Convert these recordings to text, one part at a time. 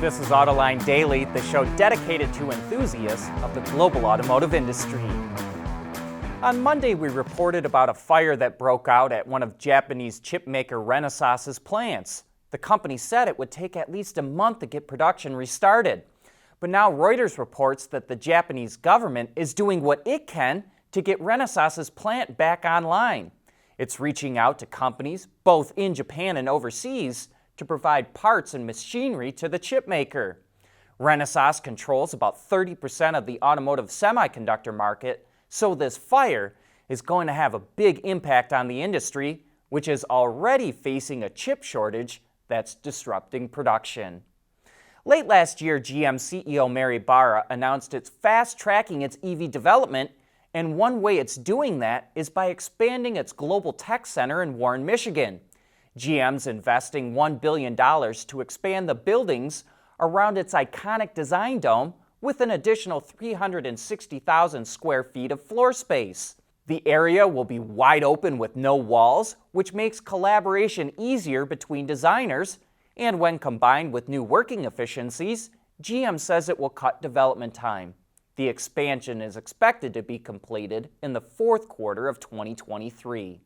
This is Autoline Daily, the show dedicated to enthusiasts of the global automotive industry. On Monday, we reported about a fire that broke out at one of Japanese chipmaker Renesas' plants. The company said it would take at least a month to get production restarted. But now Reuters reports that the Japanese government is doing what it can to get Renesas' plant back online. It's reaching out to companies, both in Japan and overseas, to provide parts and machinery to the chipmaker. Renesas controls about 30% of the automotive semiconductor market, so this fire is going to have a big impact on the industry, which is already facing a chip shortage that's disrupting production. Late last year, GM CEO Mary Barra announced it's fast-tracking its EV development, and one way it's doing that is by expanding its global tech center in Warren, Michigan. GM's investing $1 billion to expand the buildings around its iconic design dome with an additional 360,000 square feet of floor space. The area will be wide open with no walls, which makes collaboration easier between designers, and when combined with new working efficiencies, GM says it will cut development time. The expansion is expected to be completed in the fourth quarter of 2023.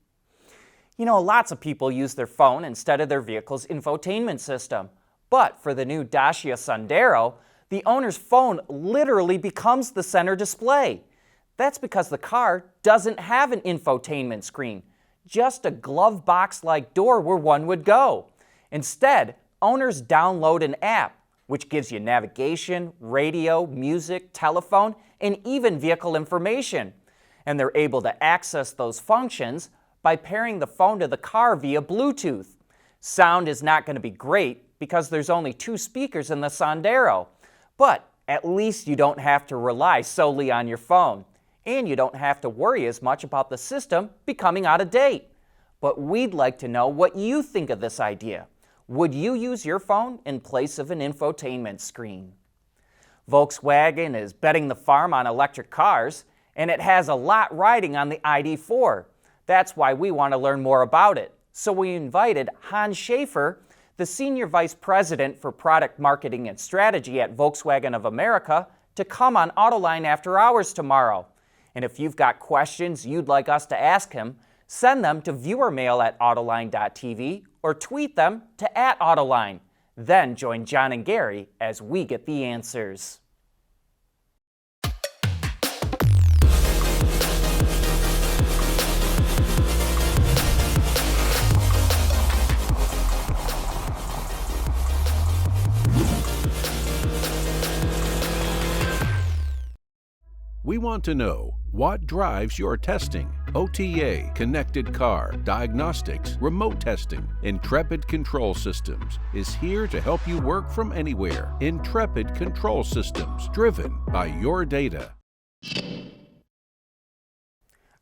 You know, lots of people use their phone instead of their vehicle's infotainment system. But for the new Dacia Sandero, the owner's phone literally becomes the center display. That's because the car doesn't have an infotainment screen, just a glove box-like door where one would go. Instead, owners download an app, which gives you navigation, radio, music, telephone, and even vehicle information. And they're able to access those functions by pairing the phone to the car via Bluetooth. Sound is not going to be great because there's only 2 speakers in the Sandero, but at least you don't have to rely solely on your phone, and you don't have to worry as much about the system becoming out of date. But we'd like to know what you think of this idea. Would you use your phone in place of an infotainment screen? Volkswagen is betting the farm on electric cars, and it has a lot riding on the ID.4. That's why we want to learn more about it. So we invited Hans Schaefer, the Senior Vice President for Product Marketing and Strategy at Volkswagen of America, to come on Autoline After Hours tomorrow. And if you've got questions you'd like us to ask him, send them to viewermail@autoline.tv or tweet them to @Autoline. Then join John and Gary as we get the answers. We want to know what drives your testing. OTA, connected car, diagnostics, remote testing. Intrepid Control Systems is here to help you work from anywhere. Intrepid Control Systems, driven by your data.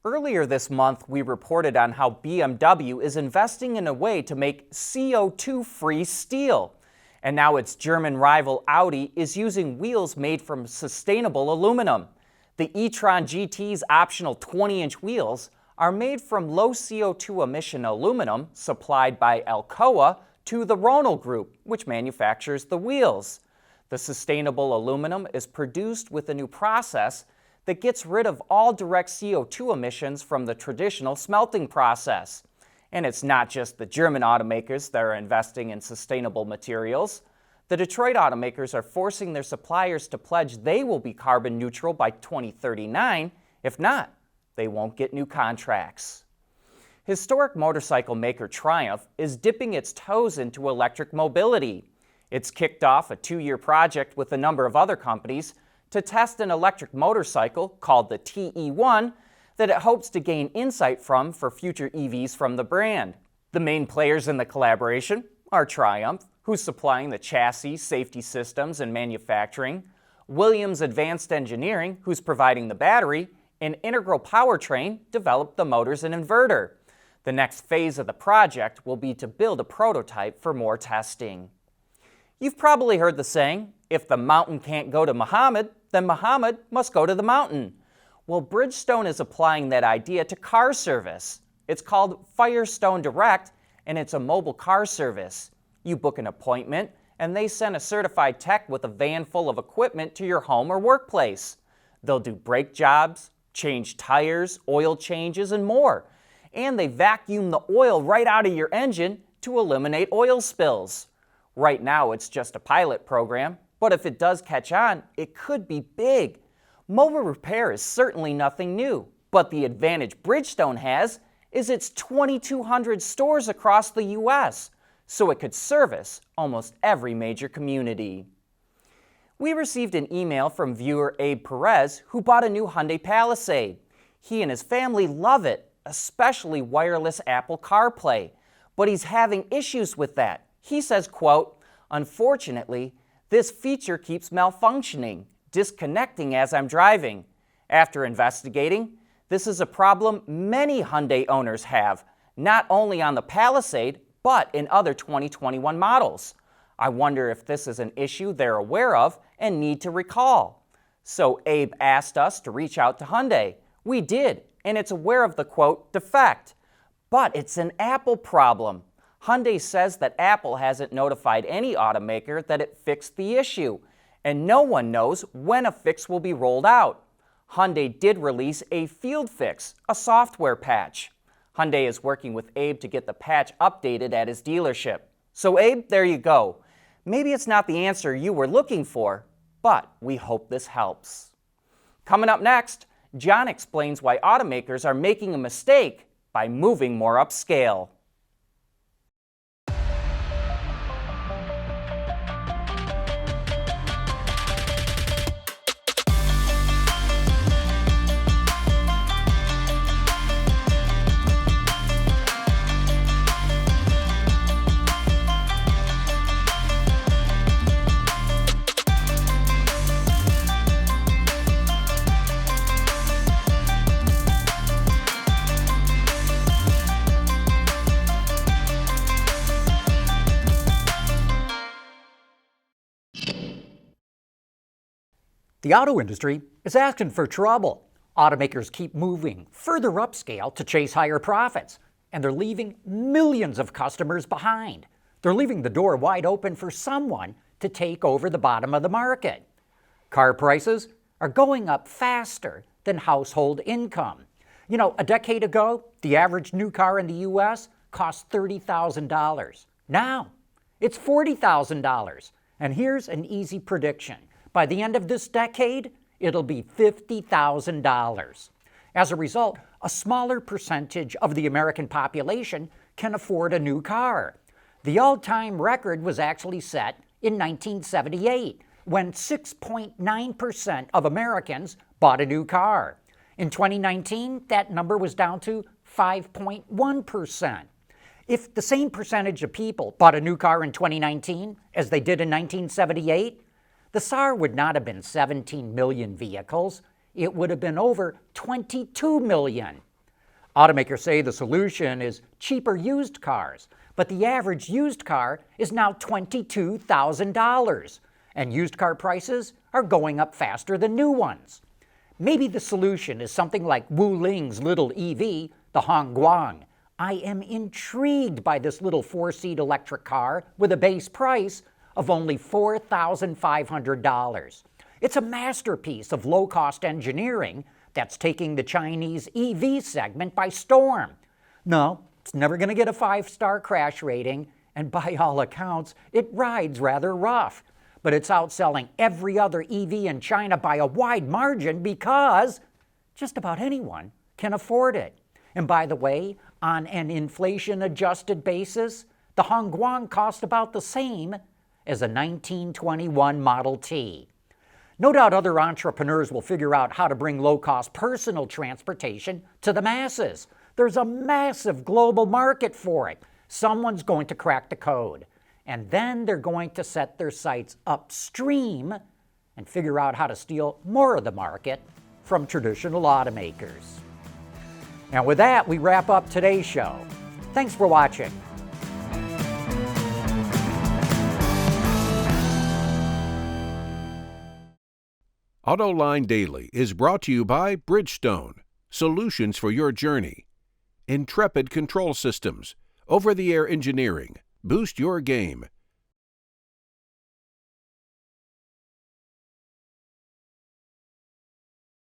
Earlier this month, we reported on how BMW is investing in a way to make CO2-free steel. And now its German rival Audi is using wheels made from sustainable aluminum. The e-tron GT's optional 20-inch wheels are made from low CO2 emission aluminum supplied by Alcoa to the Ronald Group, which manufactures the wheels. The sustainable aluminum is produced with a new process that gets rid of all direct CO2 emissions from the traditional smelting process. And it's not just the German automakers that are investing in sustainable materials. The Detroit automakers are forcing their suppliers to pledge they will be carbon neutral by 2039. If not, they won't get new contracts. Historic motorcycle maker Triumph is dipping its toes into electric mobility. It's kicked off a 2-year project with a number of other companies to test an electric motorcycle called the TE1 that it hopes to gain insight from for future EVs from the brand. The main players in the collaboration are Triumph, who's supplying the chassis, safety systems, and manufacturing, Williams Advanced Engineering, who's providing the battery, and Integral Powertrain developed the motors and inverter. The next phase of the project will be to build a prototype for more testing. You've probably heard the saying, if the mountain can't go to Muhammad, then Muhammad must go to the mountain. Well, Bridgestone is applying that idea to car service. It's called Firestone Direct, and it's a mobile car service. You book an appointment, and they send a certified tech with a van full of equipment to your home or workplace. They'll do brake jobs, change tires, oil changes, and more. And they vacuum the oil right out of your engine to eliminate oil spills. Right now, it's just a pilot program, but if it does catch on, it could be big. Mobile repair is certainly nothing new, but the advantage Bridgestone has is its 2,200 stores across the U.S., so it could service almost every major community. We received an email from viewer Abe Perez, who bought a new Hyundai Palisade. He and his family love it, especially wireless Apple CarPlay, but he's having issues with that. He says, quote, "Unfortunately, this feature keeps malfunctioning, disconnecting as I'm driving. After investigating, this is a problem many Hyundai owners have, not only on the Palisade, but in other 2021 models. I wonder if this is an issue they're aware of and need to recall." So Abe asked us to reach out to Hyundai. We did, and it's aware of the, quote, defect. But it's an Apple problem. Hyundai says that Apple hasn't notified any automaker that it fixed the issue, and no one knows when a fix will be rolled out. Hyundai did release a field fix, a software patch. Hyundai is working with Abe to get the patch updated at his dealership. So Abe, there you go. Maybe it's not the answer you were looking for, but we hope this helps. Coming up next, John explains why automakers are making a mistake by moving more upscale. The auto industry is asking for trouble. Automakers keep moving further upscale to chase higher profits, and they're leaving millions of customers behind. They're leaving the door wide open for someone to take over the bottom of the market. Car prices are going up faster than household income. You know, a decade ago, the average new car in the U.S. cost $30,000. Now, it's $40,000. And here's an easy prediction. By the end of this decade, it'll be $50,000. As a result, a smaller percentage of the American population can afford a new car. The all-time record was actually set in 1978, when 6.9% of Americans bought a new car. In 2019, that number was down to 5.1%. If the same percentage of people bought a new car in 2019 as they did in 1978, the SAAR would not have been 17 million vehicles. It would have been over 22 million. Automakers say the solution is cheaper used cars, but the average used car is now $22,000, and used car prices are going up faster than new ones. Maybe the solution is something like Wuling's little EV, the Hongguang. I am intrigued by this little 4-seat electric car with a base price of only $4,500. It's a masterpiece of low-cost engineering that's taking the Chinese EV segment by storm. No, it's never going to get a 5-star crash rating, and by all accounts, it rides rather rough. But it's outselling every other EV in China by a wide margin because just about anyone can afford it. And by the way, on an inflation-adjusted basis, the Hongguang cost about the same as a 1921 Model T. No doubt other entrepreneurs will figure out how to bring low-cost personal transportation to the masses. There's a massive global market for it. Someone's going to crack the code. And then they're going to set their sights upstream and figure out how to steal more of the market from traditional automakers. And with that, we wrap up today's show. Thanks for watching. Autoline Daily is brought to you by Bridgestone, solutions for your journey. Intrepid Control Systems, over-the-air engineering, boost your game.